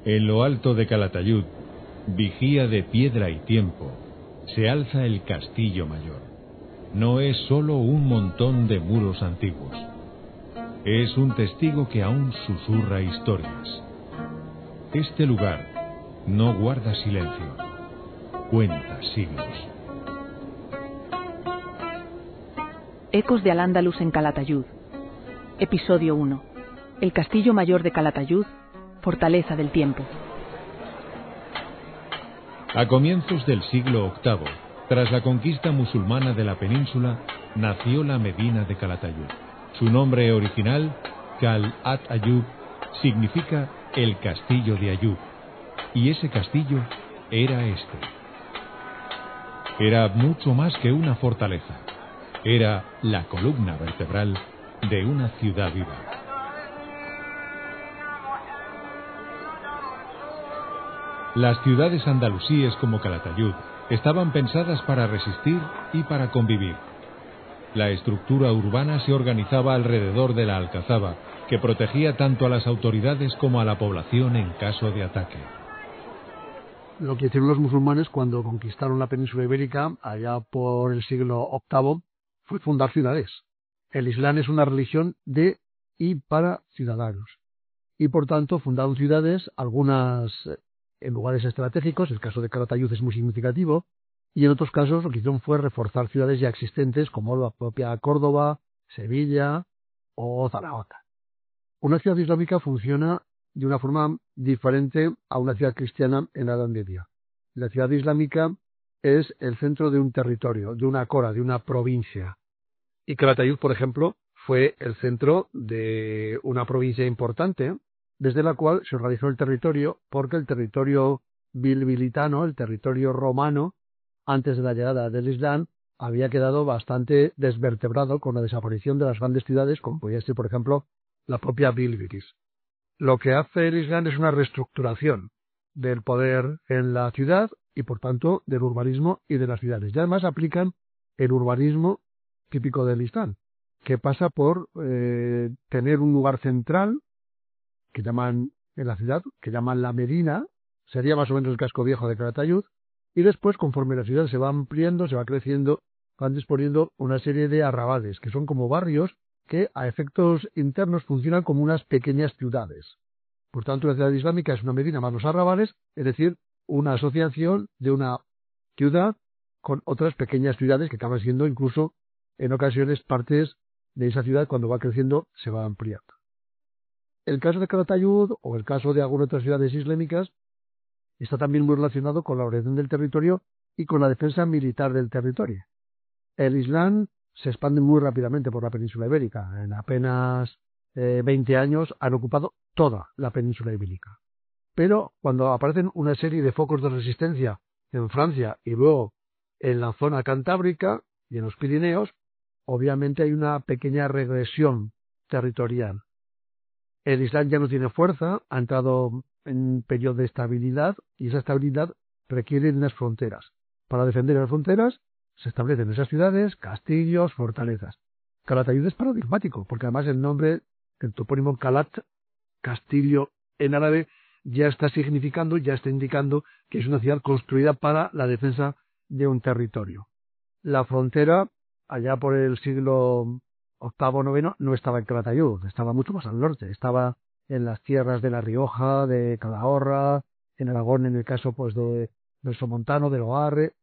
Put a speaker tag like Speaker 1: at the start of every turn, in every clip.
Speaker 1: En lo alto de Calatayud, vigía de piedra y tiempo, se alza el Castillo Mayor. No es solo un montón de muros antiguos. Es un testigo que aún susurra historias. Este lugar no guarda silencio, cuenta siglos.
Speaker 2: Ecos de Al-Ándalus en Calatayud. Episodio 1. El Castillo Mayor de Calatayud, fortaleza del tiempo.
Speaker 1: A comienzos del siglo VIII, tras la conquista musulmana de la península, nació la Medina de Calatayud. Su nombre original, Cal-at-Ayub, significa el castillo de Ayub, y ese castillo era este. Era mucho más que una fortaleza, era la columna vertebral de una ciudad viva. Las ciudades andalusíes como Calatayud estaban pensadas para resistir y para convivir. La estructura urbana se organizaba alrededor de la alcazaba, que protegía tanto a las autoridades como a la población en caso de ataque.
Speaker 3: Lo que hicieron los musulmanes cuando conquistaron la península ibérica, allá por el siglo VIII, fue fundar ciudades. El Islam es una religión de y para ciudadanos. Y por tanto fundaron ciudades, algunas en lugares estratégicos, el caso de Calatayud es muy significativo, y en otros casos lo que hicieron fue reforzar ciudades ya existentes como la propia Córdoba, Sevilla o Zaragoza. Una ciudad islámica funciona de una forma diferente a una ciudad cristiana en la Edad Media. La ciudad islámica es el centro de un territorio, de una cora, de una provincia. Y Calatayud, por ejemplo, fue el centro de una provincia importante, desde la cual se organizó el territorio, porque el territorio bilbilitano, el territorio romano, antes de la llegada del Islam, había quedado bastante desvertebrado con la desaparición de las grandes ciudades, como podía ser, por ejemplo, la propia Bilbilis. Lo que hace el Islam es una reestructuración del poder en la ciudad y, por tanto, del urbanismo y de las ciudades. Y además aplican el urbanismo típico del Islam, que pasa por tener un lugar central, que llaman en la ciudad, que llaman la Medina, sería más o menos el casco viejo de Calatayud, y después, conforme la ciudad se va ampliando, se va creciendo, van disponiendo una serie de arrabales, que son como barrios que a efectos internos funcionan como unas pequeñas ciudades. Por tanto, la ciudad islámica es una Medina más los arrabales, es decir, una asociación de una ciudad con otras pequeñas ciudades que acaban siendo incluso en ocasiones partes de esa ciudad cuando va creciendo se va ampliando. El caso de Calatayud o el caso de algunas otras ciudades islámicas está también muy relacionado con la ordenación del territorio y con la defensa militar del territorio. El Islam se expande muy rápidamente por la península ibérica. En apenas 20 años han ocupado toda la península ibérica. Pero cuando aparecen una serie de focos de resistencia en Francia y luego en la zona cantábrica y en los Pirineos, obviamente hay una pequeña regresión territorial. El Islam ya no tiene fuerza, ha entrado en un periodo de estabilidad y esa estabilidad requiere de unas fronteras. Para defender las fronteras se establecen esas ciudades, castillos, fortalezas. Calatayud es paradigmático, porque además el nombre, el topónimo Calat, castillo en árabe, ya está significando, ya está indicando que es una ciudad construida para la defensa de un territorio. La frontera, allá por el siglo VIII-IX, no estaba en Calatayud, estaba mucho más al norte, estaba en las tierras de La Rioja, de Calahorra, en Aragón en el caso pues del Somontano, del Oarre,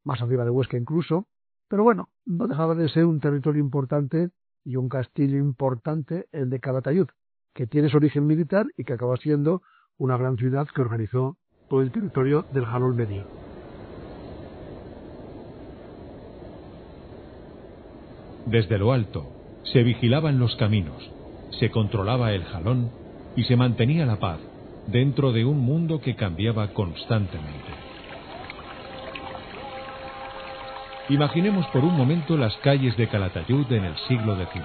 Speaker 3: más arriba de Huesca incluso, pero bueno, no dejaba de ser un territorio importante y un castillo importante el de Calatayud, que tiene su origen militar y que acaba siendo una gran ciudad que organizó todo el territorio del Jalón Medio.
Speaker 1: Desde lo alto se vigilaban los caminos, se controlaba el jalón y se mantenía la paz dentro de un mundo que cambiaba constantemente. Imaginemos por un momento las calles de Calatayud en el siglo X.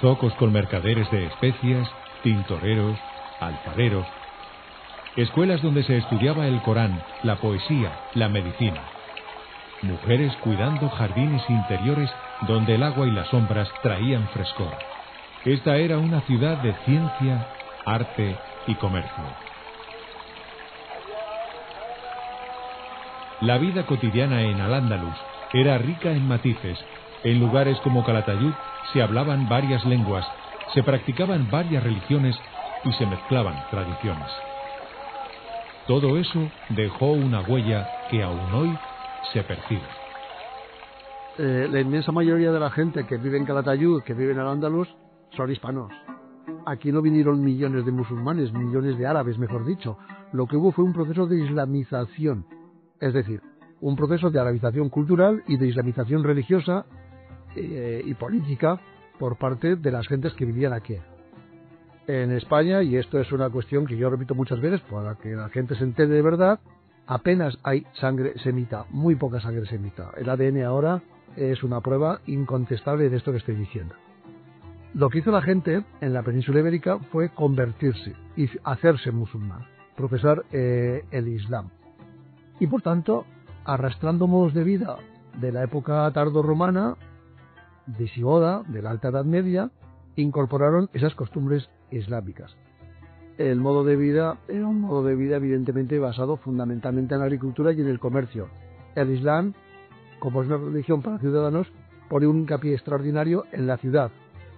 Speaker 1: Zocos con mercaderes de especias, tintoreros, alfareros. Escuelas donde se estudiaba el Corán, la poesía, la medicina. Mujeres cuidando jardines interiores donde el agua y las sombras traían frescor. Esta era una ciudad de ciencia, arte y comercio. La vida cotidiana en Al-Ándalus era rica en matices. En lugares como Calatayud se hablaban varias lenguas, se practicaban varias religiones y se mezclaban tradiciones. Todo eso dejó una huella que aún hoy se percibe.
Speaker 3: La inmensa mayoría de la gente que vive en Calatayud, que vive en Al-Ándalus, son hispanos. Aquí no vinieron millones de musulmanes, millones de árabes, mejor dicho. Lo que hubo fue un proceso de islamización, es decir, un proceso de arabización cultural y de islamización religiosa y política por parte de las gentes que vivían aquí. En España, y esto es una cuestión que yo repito muchas veces para que la gente se entere de verdad, apenas hay sangre semita, muy poca sangre semita. El ADN ahora es una prueba incontestable de esto que estoy diciendo. Lo que hizo la gente en la península ibérica fue convertirse y hacerse musulmán, profesar el Islam. Y por tanto, arrastrando modos de vida de la época tardorromana, visigoda, de la Alta Edad Media, incorporaron esas costumbres islámicas. El modo de vida era un modo de vida evidentemente basado fundamentalmente en la agricultura y en el comercio. El Islam, como es una religión para ciudadanos, pone un hincapié extraordinario en la ciudad,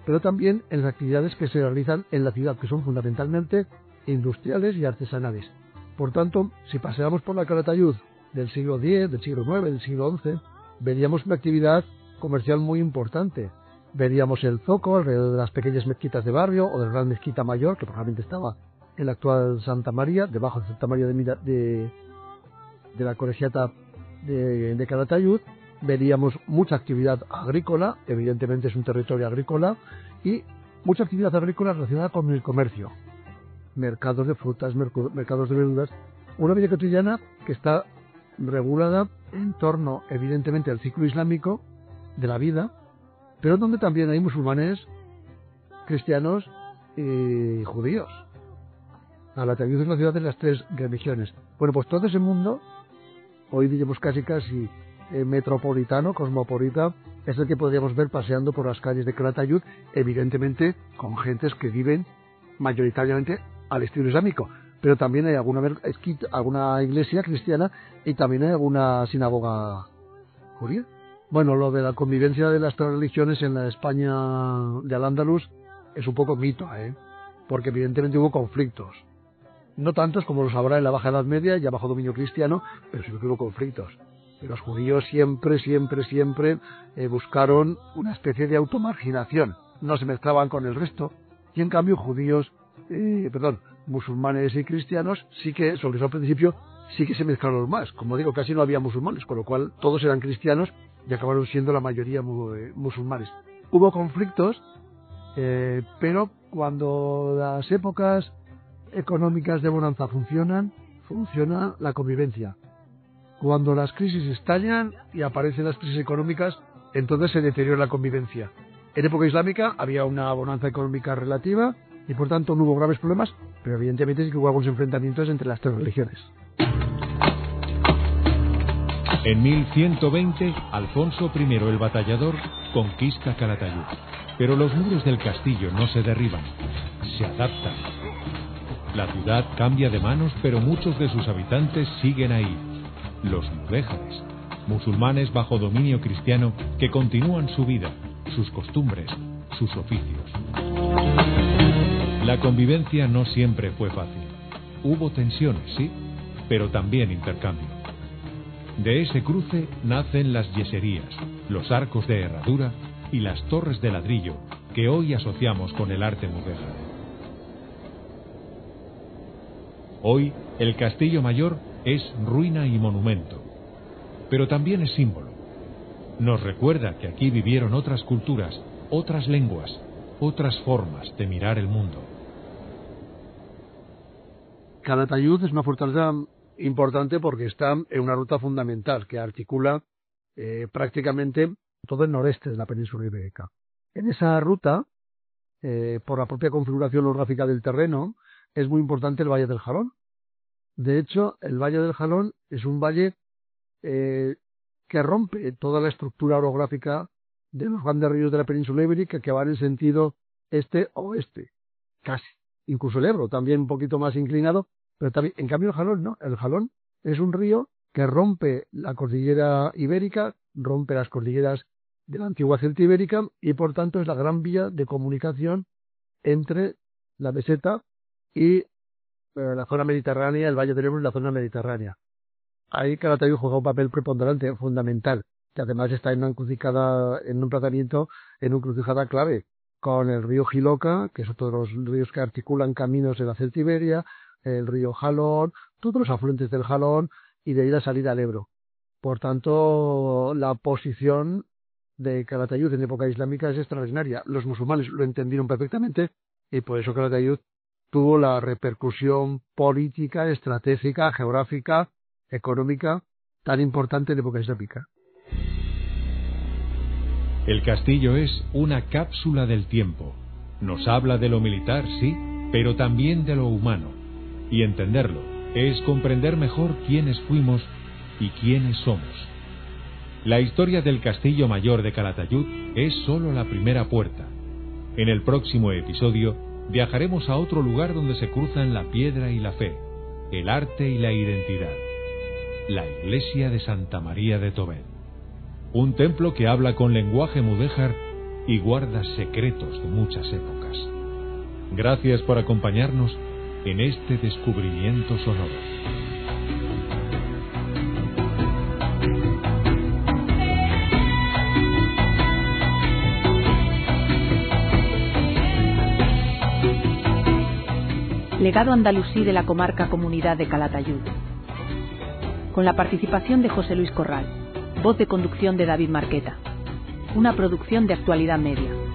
Speaker 3: pero también en las actividades que se realizan en la ciudad, que son fundamentalmente industriales y artesanales. Por tanto, si paseamos por la Calatayud del siglo X, del siglo IX, del siglo XI, veríamos una actividad comercial muy importante. Veríamos el zoco alrededor de las pequeñas mezquitas de barrio o de la gran mezquita mayor, que probablemente estaba en la actual Santa María, debajo de Santa María de la colegiata de Calatayud. Veríamos mucha actividad agrícola, evidentemente es un territorio agrícola, y mucha actividad agrícola relacionada con el comercio. Mercados de frutas, mercados de verduras, una vida cotidiana que está regulada en torno, evidentemente, al ciclo islámico de la vida, pero donde también hay musulmanes, cristianos y judíos. Calatayud es la ciudad de las tres religiones. Bueno, pues todo ese mundo, hoy diríamos casi metropolitano, cosmopolita, es el que podríamos ver paseando por las calles de Calatayud, evidentemente con gentes que viven mayoritariamente al estilo islámico, pero también hay alguna iglesia cristiana y también hay alguna sinagoga judía. Bueno, lo de la convivencia de las tres religiones en la España de Al-Ándalus es un poco mito, porque evidentemente hubo conflictos. No tantos como los habrá en la Baja Edad Media y bajo dominio cristiano, pero sí que hubo conflictos. Y los judíos siempre buscaron una especie de automarginación. No se mezclaban con el resto. Y en cambio musulmanes y cristianos sí que, sobre todo al principio, sí que se mezclaron más. Como digo, casi no había musulmanes, con lo cual todos eran cristianos y acabaron siendo la mayoría musulmanes. Hubo conflictos, pero cuando las épocas económicas de bonanza funciona la convivencia. Cuando las crisis estallan y aparecen las crisis económicas, entonces se deteriora la convivencia. En época islámica había una bonanza económica relativa y por tanto no hubo graves problemas, pero evidentemente sí que hubo algunos enfrentamientos entre las tres religiones.
Speaker 1: En 1120, Alfonso I el Batallador conquista Calatayud, pero los muros del castillo no se derriban, se adaptan. La ciudad cambia de manos, pero muchos de sus habitantes siguen ahí, los mudéjares, musulmanes bajo dominio cristiano que continúan su vida, sus costumbres, sus oficios. La convivencia no siempre fue fácil. Hubo tensiones, sí, pero también intercambio. De ese cruce nacen las yeserías, los arcos de herradura y las torres de ladrillo que hoy asociamos con el arte mudéjar. Hoy, el Castillo Mayor es ruina y monumento, pero también es símbolo. Nos recuerda que aquí vivieron otras culturas, otras lenguas, otras formas de mirar el mundo.
Speaker 3: Calatayud es una fortaleza importante porque está en una ruta fundamental que articula prácticamente todo el noreste de la península ibérica. En esa ruta, por la propia configuración orográfica del terreno, es muy importante el Valle del Jalón. De hecho, el Valle del Jalón es un valle que rompe toda la estructura orográfica de los grandes ríos de la península ibérica que van en sentido este-oeste, casi. Incluso el Ebro, también un poquito más inclinado, pero también, en cambio el Jalón no. El Jalón es un río que rompe la cordillera ibérica, rompe las cordilleras de la antigua Celtibérica y por tanto es la gran vía de comunicación entre la meseta y la zona mediterránea, el Valle del Ebro y la zona mediterránea. Ahí Calatayud juega un papel preponderante, fundamental, que además está en una encrucijada, en un emplazamiento, en una encrucijada clave, con el río Jiloca, que es otro de los ríos que articulan caminos en la Celtiberia, el río Jalón, todos los afluentes del Jalón, y de ahí la salida al Ebro. Por tanto, la posición de Calatayud en época islámica es extraordinaria. Los musulmanes lo entendieron perfectamente y por eso Calatayud tuvo la repercusión política, estratégica, geográfica, económica tan importante en época islámica.
Speaker 1: El castillo es una cápsula del tiempo. Nos habla de lo militar, sí, pero también de lo humano. Y entenderlo es comprender mejor quiénes fuimos y quiénes somos. La historia del Castillo Mayor de Calatayud es solo la primera puerta. En el próximo episodio viajaremos a otro lugar donde se cruzan la piedra y la fe, el arte y la identidad. La iglesia de Santa María de Tobet. Un templo que habla con lenguaje mudéjar y guarda secretos de muchas épocas. Gracias por acompañarnos en este descubrimiento sonoro.
Speaker 2: Legado andalusí de la comarca Comunidad de Calatayud. Con la participación de José Luis Corral. Voz de conducción de David Marqueta. Una producción de Actualidad Media.